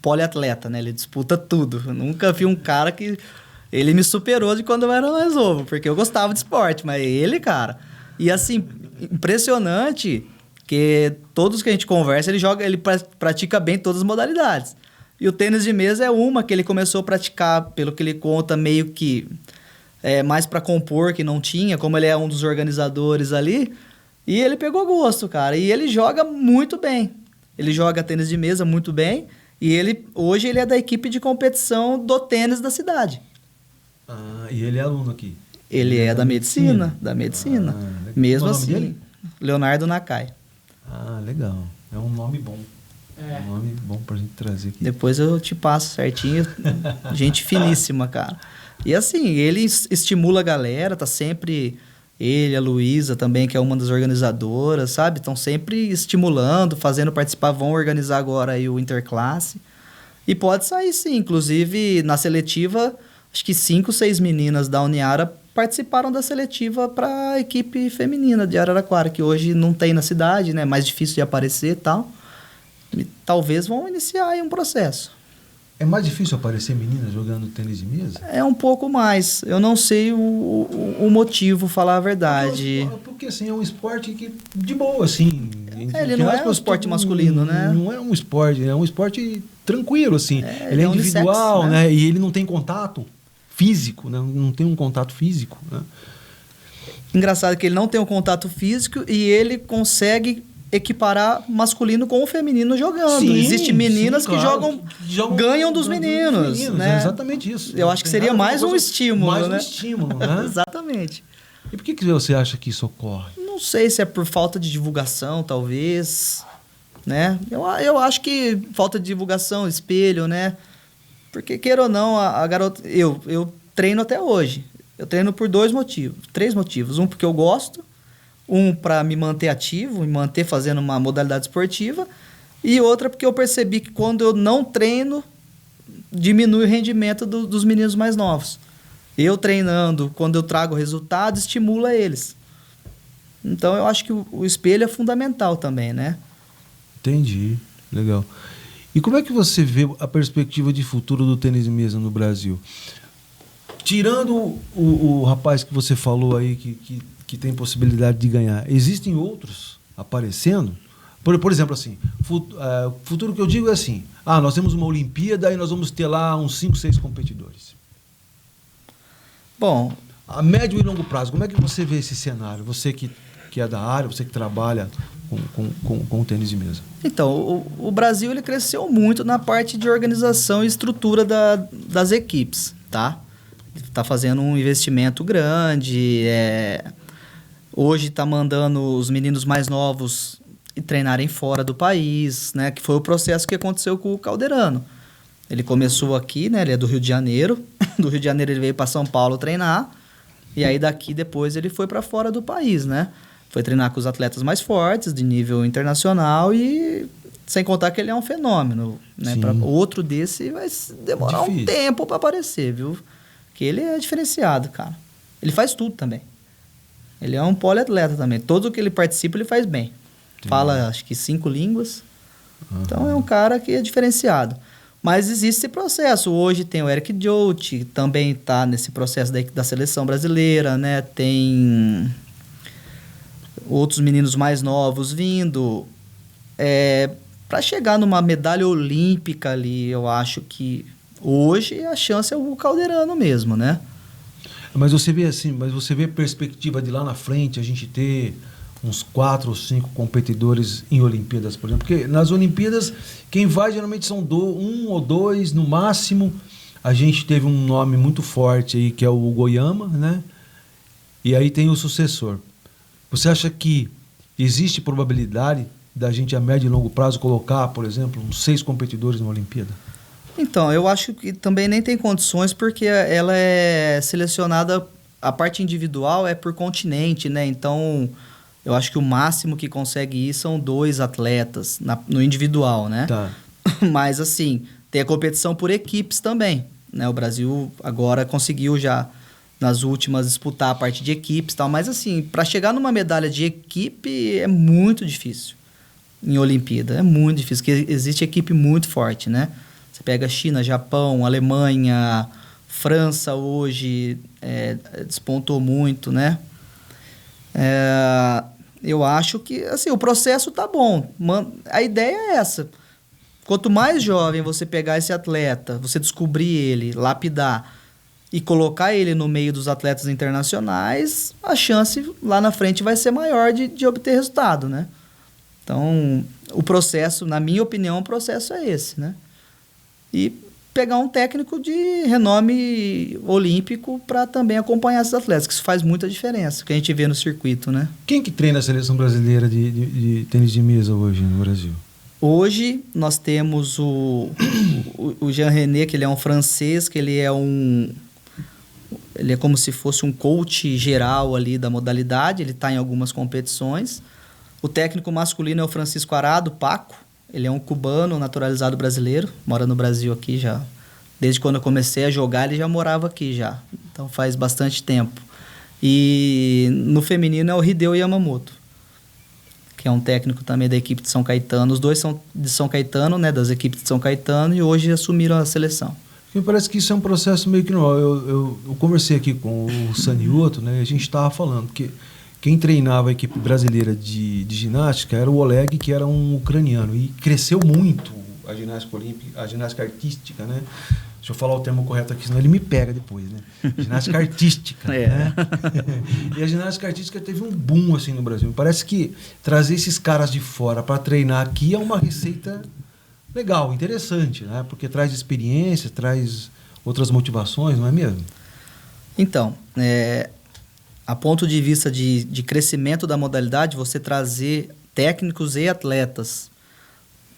poliatleta, né? Ele disputa tudo. Eu nunca vi um cara que... Ele me superou de quando eu era mais novo, porque eu gostava de esporte, mas ele, cara... E assim, impressionante que todos que a gente conversa, ele pratica bem todas as modalidades. E o tênis de mesa é uma que ele começou a praticar, pelo que ele conta, meio que mais para compor, que não tinha, como ele é um dos organizadores ali... E ele pegou gosto, cara. E ele joga muito bem. Ele joga tênis de mesa muito bem. E hoje ele é da equipe de competição do tênis da cidade. E ele é aluno aqui? Ele é da medicina. Da medicina. Mesmo assim. Dele? Leonardo Nakai. Legal. É um nome bom. Um nome bom pra gente trazer aqui. Depois eu te passo certinho. Gente finíssima, cara. E assim, ele estimula a galera, tá sempre... Ele, a Luísa também, que é uma das organizadoras, sabe? Estão sempre estimulando, fazendo participar. Vão organizar agora aí o Interclasse. E pode sair sim. Inclusive, na seletiva, acho que 5, 6 meninas da Uniara participaram da seletiva para a equipe feminina de Araraquara, que hoje não tem na cidade, né? Mais difícil de aparecer e tal. E talvez vão iniciar aí um processo. É mais difícil aparecer meninas jogando tênis de mesa? É um pouco mais. Eu não sei o motivo, falar a verdade. Porque assim, é um esporte que, de boa, assim... Ele não é um esporte masculino, né? Não é um esporte, é um esporte tranquilo, assim. Ele é individual, unissex, né? E ele não tem contato físico, né? Não tem um contato físico, né? Engraçado que ele não tem um contato físico e ele consegue... equiparar masculino com o feminino jogando. Sim, existem meninas claro, que jogam, ganham dos meninos, né? É exatamente isso. Eu acho que seria mais um estímulo, mais né? Mais um estímulo, né? Exatamente. E por que você acha que isso ocorre? Não sei se é por falta de divulgação, talvez. né? Eu acho que falta de divulgação, espelho, né? Porque, queira ou não, a garota... Eu treino até hoje. Eu treino por 3 motivos. Um, porque eu gosto. Um, para me manter ativo, me manter fazendo uma modalidade esportiva. E outra, porque eu percebi que quando eu não treino, diminui o rendimento dos meninos mais novos. Eu treinando, quando eu trago resultado, estimula eles. Então, eu acho que o espelho é fundamental também, né? Entendi. Legal. E como é que você vê a perspectiva de futuro do tênis de mesa no Brasil? Tirando o rapaz que você falou aí que tem possibilidade de ganhar, existem outros aparecendo? Por exemplo, assim, futuro que eu digo é assim, nós temos uma Olimpíada e nós vamos ter lá uns 5, 6 competidores. Bom... A médio e longo prazo, como é que você vê esse cenário? Você que é da área, você que trabalha com o tênis de mesa. Então, o Brasil ele cresceu muito na parte de organização e estrutura das equipes, tá? Está fazendo um investimento grande, hoje está mandando os meninos mais novos treinarem fora do país, né? Que foi o processo que aconteceu com o Calderano. Ele começou aqui, né? Ele é do Rio de Janeiro. Do Rio de Janeiro ele veio para São Paulo treinar. E aí daqui depois ele foi para fora do país, né? Foi treinar com os atletas mais fortes, de nível internacional, e sem contar que ele é um fenômeno, né? Outro desse vai demorar um tempo para aparecer, viu? Porque ele é diferenciado, cara. Ele faz tudo também. Ele é um poliatleta também. Tudo que ele participa, ele faz bem. Fala, acho que 5 línguas. Então, é um cara que é diferenciado. Mas existe esse processo. Hoje tem o Eric Jout, que também está nesse processo da seleção brasileira, né? Tem... outros meninos mais novos vindo. Para chegar numa medalha olímpica ali, eu acho que hoje a chance é o Calderano mesmo, né? Mas você vê a perspectiva de lá na frente a gente ter uns 4 ou 5 competidores em Olimpíadas, por exemplo? Porque nas Olimpíadas, quem vai geralmente são 1 ou 2 no máximo. A gente teve um nome muito forte aí, que é o Goiama, né? E aí tem o sucessor. Você acha que existe probabilidade da gente a médio e longo prazo colocar, por exemplo, uns 6 competidores na Olimpíada? Então, eu acho que também nem tem condições, porque ela é selecionada, a parte individual é por continente, né? Então, eu acho que o máximo que consegue ir são 2 atletas no individual, né? Tá. Mas, assim, tem a competição por equipes também, né? O Brasil agora conseguiu já, nas últimas, disputar a parte de equipes e tal. Mas, assim, para chegar numa medalha de equipe é muito difícil em Olimpíada. É muito difícil, porque existe equipe muito forte, né? Você pega China, Japão, Alemanha, França hoje despontou muito, né? Eu acho que, assim, o processo tá bom. A ideia é essa. Quanto mais jovem você pegar esse atleta, você descobrir ele, lapidar e colocar ele no meio dos atletas internacionais, a chance lá na frente vai ser maior de obter resultado, né? Então, o processo, na minha opinião, o processo é esse, né? E pegar um técnico de renome olímpico para também acompanhar esses atletas, que isso faz muita diferença, que a gente vê no circuito, né? Quem que treina a seleção brasileira de tênis de mesa hoje no Brasil? Hoje nós temos o Jean René, que ele é um francês, que ele é como se fosse um coach geral ali da modalidade, ele está em algumas competições. O técnico masculino é o Francisco Arado, Paco. Ele é um cubano naturalizado brasileiro, mora no Brasil aqui já. Desde quando eu comecei a jogar, ele já morava aqui já. Então faz bastante tempo. E no feminino é o Hideo Yamamoto, que é um técnico também da equipe de São Caetano. Os dois são de São Caetano, né, das equipes de São Caetano, e hoje assumiram a seleção. Me parece que isso é um processo meio que normal. Eu conversei aqui com o Sanioto, né, e a gente estava falando que quem treinava a equipe brasileira de ginástica era o Oleg, que era um ucraniano. E cresceu muito a ginástica olímpica, a ginástica artística, né? Deixa eu falar o termo correto aqui, senão ele me pega depois, né? Ginástica artística, né? E a ginástica artística teve um boom, assim, no Brasil. Me parece que trazer esses caras de fora para treinar aqui é uma receita legal, interessante, né? Porque traz experiência, traz outras motivações, não é mesmo? Então, a ponto de vista de crescimento da modalidade, você trazer técnicos e atletas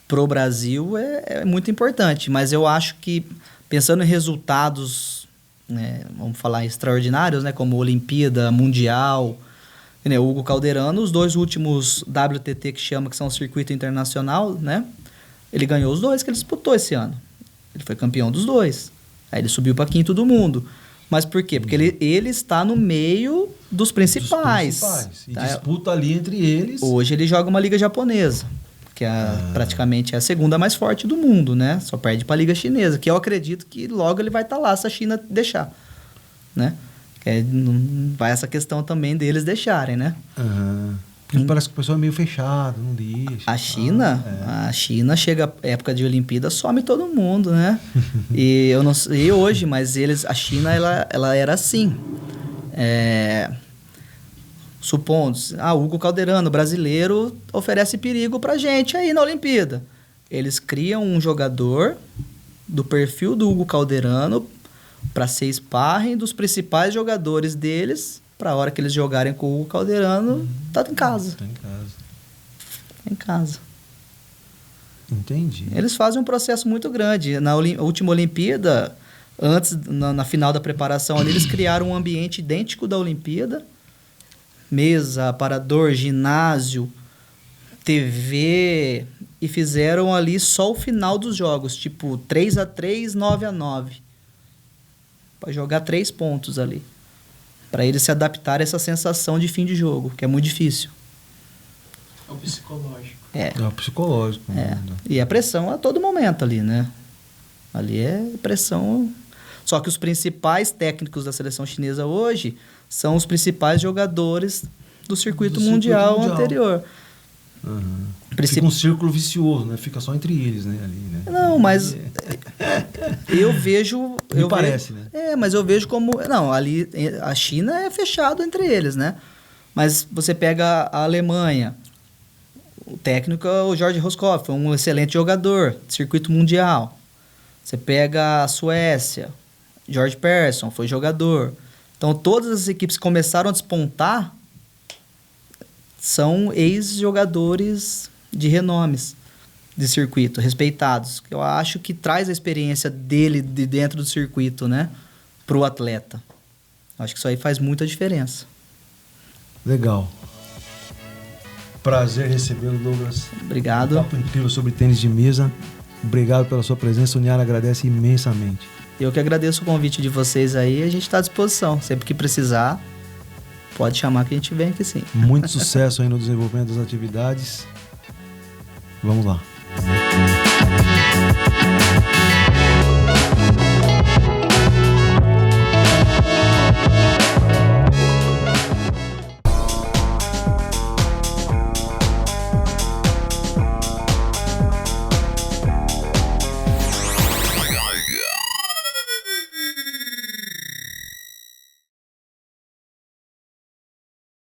pro Brasil é muito importante. Mas eu acho que, pensando em resultados, né, vamos falar extraordinários, né, como Olimpíada, Mundial, né, o Hugo Calderano, os 2 últimos WTT que chama, que são o circuito internacional, né, ele ganhou os 2 que ele disputou esse ano. Ele foi campeão dos 2. Aí ele subiu para 5º do mundo. Mas por quê? Porque ele está no meio dos principais. E disputa ali entre eles. Hoje ele joga uma liga japonesa, que praticamente é a segunda mais forte do mundo, né? Só perde para a liga chinesa, que eu acredito que logo ele vai estar lá se a China deixar, né? Vai essa questão também deles deixarem, né? Porque parece que o pessoal é meio fechado, não deixa. A China chega época de Olimpíada, some todo mundo, né? E eu não sei hoje, mas a China ela era assim. Supondo, Hugo Calderano, brasileiro, oferece perigo pra gente aí na Olimpíada. Eles criam um jogador do perfil do Hugo Calderano para ser sparring dos principais jogadores deles. Para a hora que eles jogarem com o Hugo Calderano, tá em casa. Tá em casa. Em casa. Entendi. Eles fazem um processo muito grande. Na última Olimpíada, na final da preparação ali, eles criaram um ambiente idêntico da Olimpíada. Mesa, aparador, ginásio, TV. E fizeram ali só o final dos jogos. Tipo, 3-3, 9-9. Para jogar 3 pontos ali. Para eles se adaptarem a essa sensação de fim de jogo, que é muito difícil. É o psicológico. É o psicológico. E a pressão a todo momento ali, né? Ali é pressão. Só que os principais técnicos da seleção chinesa hoje são os principais jogadores do circuito mundial anterior. Fica um círculo vicioso, né? Fica só entre eles, né? Ali, né? Não, mas eu vejo... parece, né? Mas eu vejo como... Não, ali a China é fechado entre eles, né? Mas você pega a Alemanha, o técnico é o Jorge Roscoff, foi um excelente jogador, circuito mundial. Você pega a Suécia, George Persson, foi jogador. Então, todas as equipes que começaram a despontar são ex-jogadores de renomes de circuito, respeitados. Eu acho que traz a experiência dele de dentro do circuito, né, para o atleta. Acho que isso aí faz muita diferença. Legal. Prazer recebê-lo, Douglas. Obrigado. Um papo incrível sobre tênis de mesa. Obrigado pela sua presença. O Uniara agradece imensamente. Eu que agradeço o convite de vocês aí. A gente está à disposição. Sempre que precisar, pode chamar que a gente vem aqui sim. Muito sucesso aí no desenvolvimento das atividades. Vamos lá.